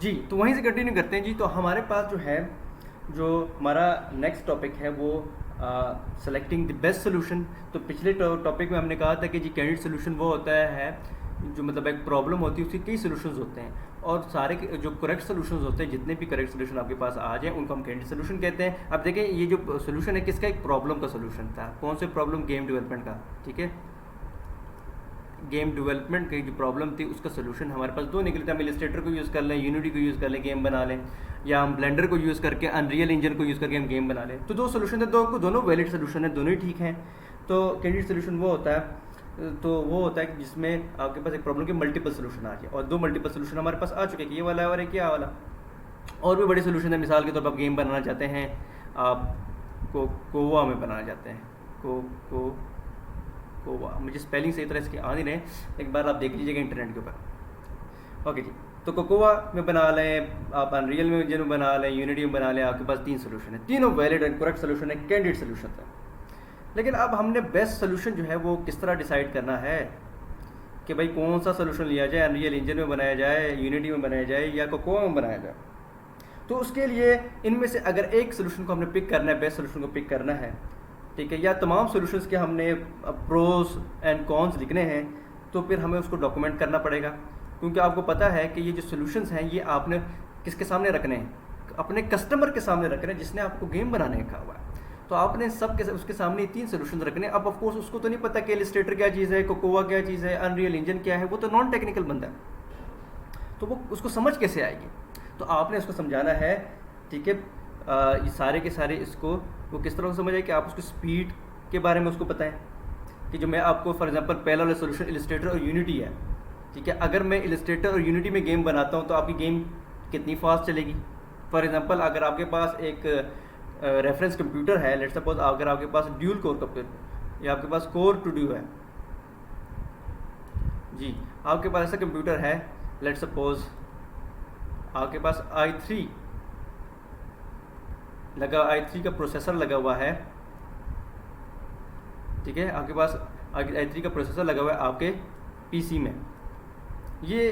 जी, तो वहीं से कंटिन्यू करते हैं जी। तो हमारे पास जो है, जो हमारा नेक्स्ट टॉपिक है वो सेलेक्टिंग द बेस्ट सोल्यूशन। तो पिछले टॉपिक में हमने कहा था कि जी कैंडिडेट सोल्यूशन वो होता है जो मतलब एक प्रॉब्लम होती है उसके कई सोल्यूशंस होते हैं, और सारे जो करेक्ट सोल्यूशंस होते हैं, जितने भी करेक्ट सोल्यूशन आपके पास आ जाए उनको हम कैंडिडेट सोल्यूशन कहते हैं। अब देखें ये जो सोल्यूशन है किसका, एक प्रॉब्लम का सोल्यूशन था। कौन से प्रॉब्लम? गेम डेवलपमेंट का। ठीक है, गेम डेवलपमेंट की जो प्रॉब्लम थी उसका सोल्यूशन हमारे पास दो निकले थे। हम इलस्ट्रेटर को यूज़ कर लें, यूनिटी को यूज़ कर लें, गेम बना लें, या हम ब्लेंडर को यूज़ करके अनरियल इंजन को यूज़ करके हम गेम बना लें। तो दो सोल्यूशन थे, दोनों वैलिड सोल्यूशन है, दोनों ही ठीक हैं। तो कैंडिडेट सोल्यूशन वो होता है, तो वो होता है कि जिसमें आपके पास एक प्रॉब्लम के मल्टीपल सोल्यूशन आ जाए, और दो मल्टीपल सोल्यूशन हमारे पास आ चुके हैं, ये वाला और एक ये वाला। और भी बड़े सोल्यूशन है, मिसाल के तौर पर आप गेम बनाना चाहते हैं, आप कोवा में बनाना चाहते हैं, को कोवा, मुझे स्पेलिंग सही तरह इसकी आ नहीं रहे, एक बार आप देख लीजिएगा इंटरनेट के ऊपर। ओके जी, तो कोकोवा में बना लें, आप अनरियल में इंजन में बना लें, यूनिटी में बना लें, आपके पास तीन सोल्यूशन है, तीनों वैलिड एंड करेक्ट सोल्यूशन है, कैंडिडेट सोल्यूशन है। लेकिन अब हमने बेस्ट सोल्यूशन जो है वो किस तरह डिसाइड करना है कि भाई कौन सा सोल्यूशन लिया जाए, अनरियल इंजन में बनाया जाए, यूनिटी में बनाया जाए, या कोकोवा में बनाया जाए। तो उसके लिए इनमें से अगर एक सोल्यूशन को हमने पिक करना है, बेस्ट सोल्यूशन को पिक करना है, ठीक है, या तमाम सॉल्यूशंस के हमने प्रोस एंड कॉन्स लिखने हैं, तो फिर हमें उसको डॉक्यूमेंट करना पड़ेगा। क्योंकि आपको पता है कि ये जो सॉल्यूशंस हैं ये आपने किसके सामने रखने हैं, अपने कस्टमर के सामने रखने हैं जिसने आपको गेम बनाने का हुआ है। तो आपने सब के उसके सामने तीन सोल्यूशन रखने हैं। अब ऑफकोर्स उसको तो नहीं पता कि इलस्ट्रेटर क्या चीज़ है, कोकोवा क्या चीज़ है, अनरियल इंजन क्या है, वो तो नॉन टेक्निकल बंदा है, तो वो उसको समझ कैसे आएगी। तो आपने उसको समझाना है, ठीक है, ये सारे के सारे इसको वो किस तरह से समझ आए कि आप उसको स्पीड के बारे में उसको बताएं कि जो मैं आपको फॉर एग्जांपल पहला वाला सोल्यूशन इलस्ट्रेटर और यूनिटी है, ठीक है, अगर मैं इलस्ट्रेटर और यूनिटी में गेम बनाता हूँ तो आपकी गेम कितनी फास्ट चलेगी। फॉर एग्जांपल अगर आपके पास एक रेफरेंस कंप्यूटर है, लेट्स सपोज अगर आपके पास ड्यूल कोर कंप्यूटर या आपके पास कोर टू ड्यू है जी, आपके पास ऐसा कंप्यूटर है, लेट्स सपोज आपके पास i3 लगा, i3 का प्रोसेसर लगा हुआ है, ठीक है, आपके पास i3 का प्रोसेसर लगा हुआ है आपके पीसी में। ये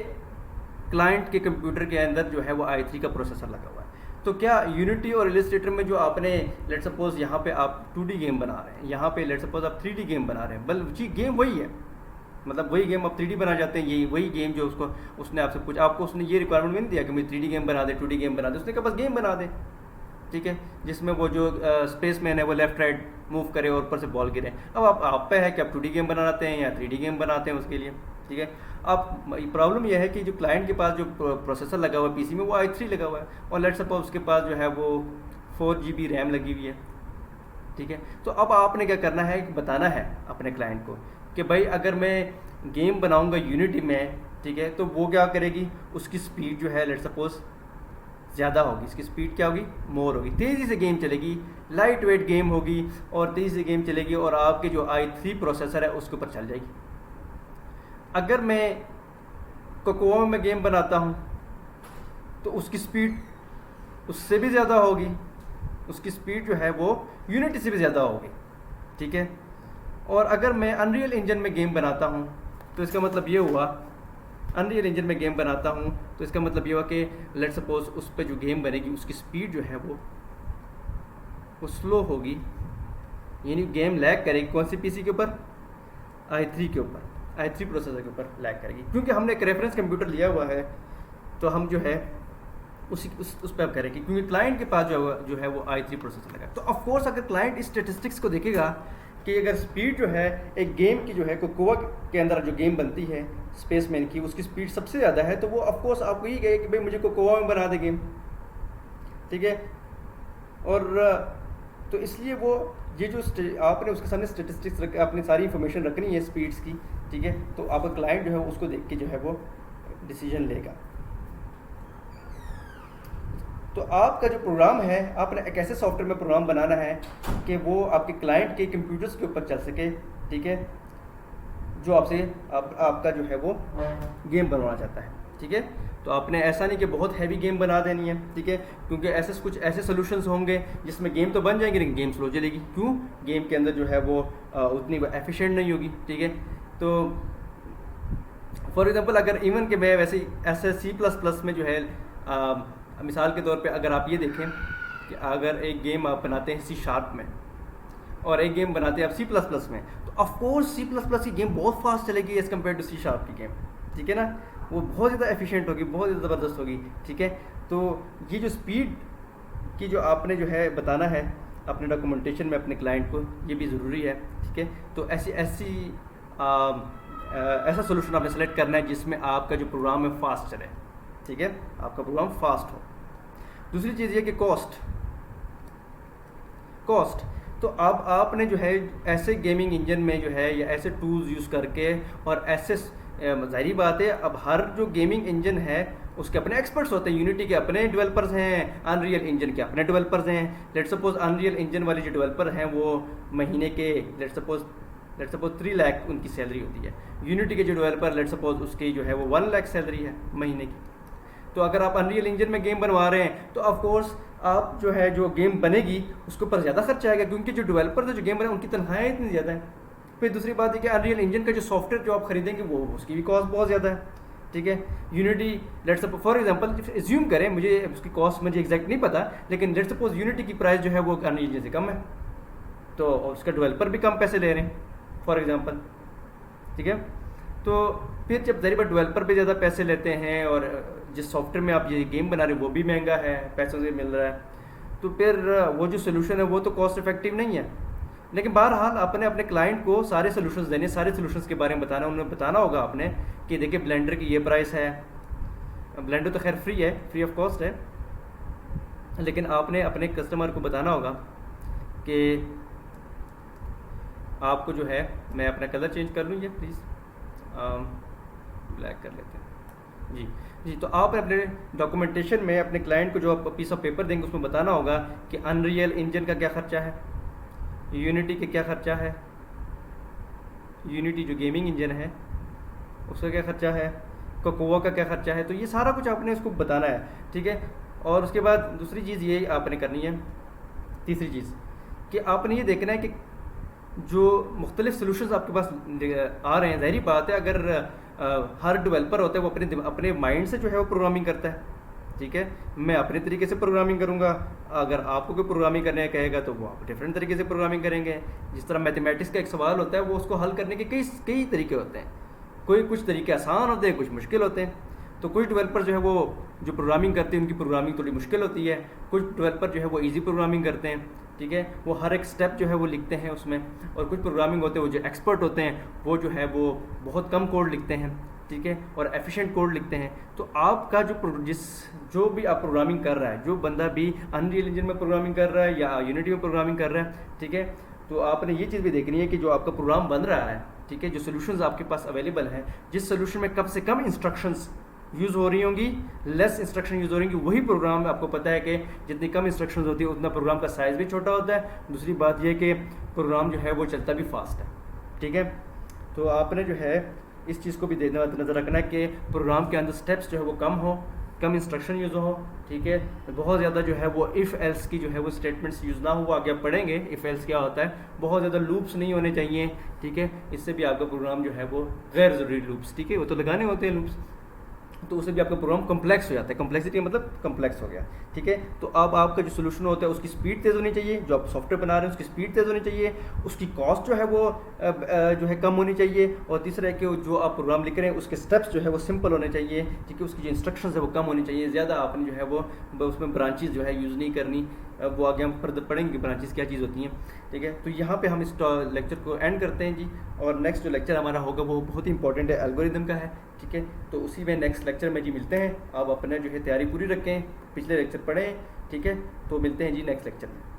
क्लाइंट के कंप्यूटर के अंदर जो है वो i3 का प्रोसेसर लगा हुआ है। तो क्या यूनिटी और इलस्ट्रेटर में जो आपने लेट सपोज यहाँ पे आप 2D गेम बना रहे हैं, यहाँ पे लेट सपोज आप 3D गेम बना रहे हैं, बल्कि गेम वही है, मतलब वही गेम आप 3D बना जाते हैं, यही वही गेम जो उसने आपसे पूछा, आपको उसने ये रिक्वायरमेंट नहीं दिया कि मुझे 3D गेम बना दे, 2D गेम बना दे, उसने कहा बस गेम बना दे, ठीक है, जिसमें वो जो स्पेस मैन है वो लेफ्ट राइट मूव करे और ऊपर से बॉल गिरे। अब आप पे है कि आप 2D गेम बनाते हैं या 3D गेम बनाते हैं उसके लिए, ठीक है। अब प्रॉब्लम यह है कि जो क्लाइंट के पास जो प्रोसेसर लगा हुआ है पीसी में वो i3 लगा हुआ है, और लेट्स सपोज उसके पास जो है वो 4 GB रैम लगी हुई है, ठीक है। तो अब आपने क्या करना है, बताना है अपने क्लाइंट को कि भाई अगर मैं गेम बनाऊंगा यूनिटी में, ठीक है, तो वो क्या करेगी, उसकी स्पीड जो है लेट्स सपोज ज़्यादा होगी, इसकी स्पीड क्या होगी, मोर होगी, तेज़ी से गेम चलेगी, लाइट वेट गेम होगी और तेज़ी से गेम चलेगी, और आपके जो i3 प्रोसेसर है उसके ऊपर चल जाएगी। अगर मैं कोकोआ में गेम बनाता हूँ तो उसकी स्पीड उससे भी ज़्यादा होगी, उसकी स्पीड जो है वो यूनिटी से भी ज़्यादा होगी, ठीक है। और अगर मैं अनरियल इंजन में गेम बनाता हूँ तो इसका मतलब ये हुआ, अनरियल इंजन में गेम बनाता हूँ तो इसका मतलब ये हुआ कि लेट सपोज उस पर जो गेम बनेगी उसकी स्पीड जो है वो स्लो होगी, यानी गेम लैग करेगी। कौन सी पीसी के ऊपर, i3 के ऊपर, i3 प्रोसेसर के ऊपर लैग करेगी, क्योंकि हमने एक रेफरेंस कंप्यूटर लिया हुआ है, तो हम जो है उस पर करेंगे, क्योंकि क्लाइंट के पास जो है वो i3 प्रोसेसर लगा। तो ऑफकोर्स अगर क्लाइंट इस स्टेटिस्टिक्स को देखेगा कि अगर स्पीड जो है एक गेम की जो है कोकोआ के अंदर जो गेम बनती है स्पेसमैन की, उसकी स्पीड सबसे ज़्यादा है, तो वो ऑफकोर्स आपको ये कहे कि भाई मुझे कोकोआ में बना दे गेम, ठीक है। और तो इसलिए वो ये जो आपने उसके सामने स्टेटिस्टिक्स रख, अपनी सारी इंफॉर्मेशन रखनी है स्पीड्स की, ठीक है, तो आपका क्लाइंट जो है उसको देख के जो है वो डिसीजन लेगा। तो आपका जो प्रोग्राम है, आपने एक ऐसे सॉफ्टवेयर में प्रोग्राम बनाना है कि वो आपके क्लाइंट के कंप्यूटर्स के ऊपर चल सके, ठीक है, जो आपसे आपका जो है वो गेम बनवाना चाहता है, ठीक है। तो आपने ऐसा नहीं कि बहुत हैवी गेम बना देनी है, ठीक है, क्योंकि ऐसे कुछ ऐसे सोल्यूशंस होंगे जिसमें गेम तो बन जाएंगे लेकिन गेम स्लो चलेगी, क्यों, गेम के अंदर जो है वो उतनी एफिशिएंट नहीं होगी, ठीक है। तो फॉर एग्जांपल अगर इवन के मैं वैसे ऐसे C++ में जो है मिसाल के तौर पे अगर आप ये देखें कि अगर एक गेम आप बनाते हैं C# में और एक गेम बनाते हैं आप C++ में, तो ऑफकोर्स C++ की गेम बहुत फास्ट चलेगी एज़ कम्पेयर टू C# की गेम, ठीक है ना। वो बहुत ज़्यादा एफिशिएंट होगी, बहुत ज़्यादा ज़बरदस्त होगी, ठीक है। तो ये जो स्पीड की जो आपने जो है बताना है अपने डॉक्यूमेंटेशन में अपने क्लाइंट को, ये भी ज़रूरी है, ठीक है। तो ऐसा सोल्यूशन आपने सेलेक्ट करना है जिसमें आपका जो प्रोग्राम है फास्ट चले, ठीक है, आपका प्रोग्राम फास्ट हो। दूसरी चीज़ ये कि कॉस्ट, तो अब आपने जो है ऐसे गेमिंग इंजन में जो है या ऐसे टूल्स यूज़ करके और ऐसे ज़ाहिरी बात है अब हर जो गेमिंग इंजन है उसके अपने एक्सपर्ट्स होते हैं। यूनिटी के अपने डेवलपर्स हैं, अनरियल इंजन के अपने डेवलपर्स हैं। लेट्स सपोज अनरियल इंजन वाले जो डेवलपर हैं वो महीने के लेट्स सपोज 3 लाख उनकी सैलरी होती है। यूनिटी के जो डेवलपर लेट्स सपोज उसकी जो है वो 1 लाख सैलरी है महीने की। तो अगर आप अनरियल इंजन में गेम बनवा रहे हैं तो ऑफ कोर्स आप जो है जो गेम बनेगी उसके ऊपर ज़्यादा खर्चा आएगा, क्योंकि जो डेवलपर जो गेम बने उनकी तनख्वाहें इतनी ज़्यादा है। फिर दूसरी बात है कि अनरियल इंजन का जो सॉफ्टवेयर जो आप खरीदेंगे वो उसकी भी कॉस्ट बहुत ज़्यादा है, ठीक है। Unity let's suppose for example assume करें, मुझे उसकी कॉस्ट मुझे एग्जैक्ट नहीं पता, लेकिन लेट्स सपोज यूनिटी की प्राइस जो है वो अनरियल इंजन से कम है, तो उसका डेवलपर भी कम पैसे ले रहे हैं फॉर एग्जांपल, ठीक है। तो फिर जब ज़रिए डेवलपर पे ज़्यादा पैसे लेते हैं और जिस सॉफ्टवेयर में आप ये गेम बना रहे हो वो भी महंगा है, पैसों से मिल रहा है, तो फिर वो जो सोल्यूशन है वो तो कॉस्ट इफेक्टिव नहीं है। लेकिन बहरहाल आपने अपने क्लाइंट को सारे सोल्यूशंस देने, सारे सोल्यूशंस के बारे में बताना, उन्हें बताना होगा आपने कि देखिए ब्लेंडर की ये प्राइस है, ब्लेंडर तो खैर फ्री है, फ्री ऑफ कॉस्ट है, लेकिन आपने अपने कस्टमर को बताना होगा कि आपको जो है, मैं अपना कलर चेंज कर लूँ ये प्लीज़, ब्लैक कर लेते हैं जी। तो आप अपने डॉक्यूमेंटेशन में अपने क्लाइंट को जो आप पीस ऑफ पेपर देंगे उसमें बताना होगा कि अनरियल इंजन का क्या ख़र्चा है, यूनिटी का क्या ख़र्चा है, यूनिटी जो गेमिंग इंजन है उसका क्या ख़र्चा है, कोकोआ का क्या ख़र्चा है। तो ये सारा कुछ आपने उसको बताना है, ठीक है। और उसके बाद दूसरी चीज़ ये आपने करनी है, तीसरी चीज़ कि आपने ये देखना है कि जो मुख्तलिफ सोल्यूशंस आपके पास आ रहे हैं, ज़ाहिरी बात है अगर हर डेवलपर होता है वो अपने माइंड से जो है वो प्रोग्रामिंग करता है, ठीक है। मैं अपने तरीके से प्रोग्रामिंग करूँगा, अगर आपको कोई प्रोग्रामिंग करने कहेगा तो वो आप डिफरेंट तरीके से प्रोग्रामिंग करेंगे। जिस तरह मैथमेटिक्स का एक सवाल होता है वो उसको हल करने के कई तरीके होते हैं, कुछ तरीके आसान होते हैं, कुछ मुश्किल होते हैं। तो कुछ डेवलपर जो है वो जो प्रोग्रामिंग करते हैं उनकी प्रोग्रामिंग थोड़ी मुश्किल होती है, कुछ डेवलपर जो है वो ईजी प्रोग्रामिंग करते हैं, ठीक है, वो हर एक स्टेप जो है वो लिखते हैं उसमें। और कुछ प्रोग्रामिंग होते हैं वो जो एक्सपर्ट होते हैं वो जो है वो बहुत कम कोड लिखते हैं, ठीक है, और एफिशिएंट कोड लिखते हैं। तो आपका जो भी आप प्रोग्रामिंग कर रहा है, जो बंदा भी अनरियल इंजन में प्रोग्रामिंग कर रहा है या यूनिटी में प्रोग्रामिंग कर रहा है, ठीक है, तो आपने ये चीज़ भी देखनी है कि जो आपका प्रोग्राम बन रहा है, ठीक है, जो सोल्यूशंस आपके पास अवेलेबल हैं, जिस सोल्यूशन में कम से कम इंस्ट्रक्शंस यूज़ हो रही होंगी, लेस इंस्ट्रक्शन यूज़ हो रही होंगी, वही प्रोग्राम आपको पता है कि जितनी कम इंस्ट्रक्शंस होती है उतना प्रोग्राम का साइज़ भी छोटा होता है। दूसरी बात यह कि प्रोग्राम जो है वो चलता भी फास्ट है, ठीक है। तो आपने जो है इस चीज़ को भी नज़र रखना है कि प्रोग्राम के अंदर स्टेप्स जो है वो कम हो, कम इंस्ट्रक्शन यूज़ हो, ठीक है। बहुत ज़्यादा जो है वो इफ़ एल्स की जो है वो स्टेटमेंट्स यूज़ ना हो। आगे आप पढ़ेंगे इफ़ एल्स क्या होता है। बहुत ज़्यादा लूप्स नहीं होने चाहिए, ठीक है, इससे भी आपका प्रोग्राम जो है वो गैर ज़रूरी लूप्स, ठीक है, वो तो लगाने होते हैं लूप्स, तो उससे भी आपका प्रोग्राम कम्प्लेक्स हो जाता है। कम्प्लेक्सिटी मतलब कम्प्लेक्स हो गया, ठीक है। तो अब आपका जो सोल्यूशन होता है उसकी स्पीड तेज़ होनी चाहिए, जो आप सॉफ्टवेयर बना रहे हैं उसकी स्पीड तेज़ होनी चाहिए, उसकी कॉस्ट जो है वो जो है कम होनी चाहिए, और तीसरा है कि जो आप प्रोग्राम लिख रहे हैं उसके स्टेप्स जो है वो सिंपल होने चाहिए, ठीक है, उसकी जो इंस्ट्रक्शंस है वो कम होनी चाहिए। ज़्यादा आपने जो है वो उसमें ब्रांचेस जो है यूज़ नहीं करनी, वो आगे हम फर्दर पढ़ेंगे ब्रांचेस क्या चीज़ होती हैं, ठीक है। तो यहाँ पे हम इस लेक्चर को एंड करते हैं जी, और नेक्स्ट जो लेक्चर हमारा होगा वो बहुत ही इंपॉर्टेंट है, एल्गोरिदम का है, ठीक है। तो उसी में नेक्स्ट लेक्चर में जी मिलते हैं। आप अपना जो है तैयारी पूरी रखें, पिछले लेक्चर पढ़ें, ठीक है। तो मिलते हैं जी नेक्स्ट लेक्चर में।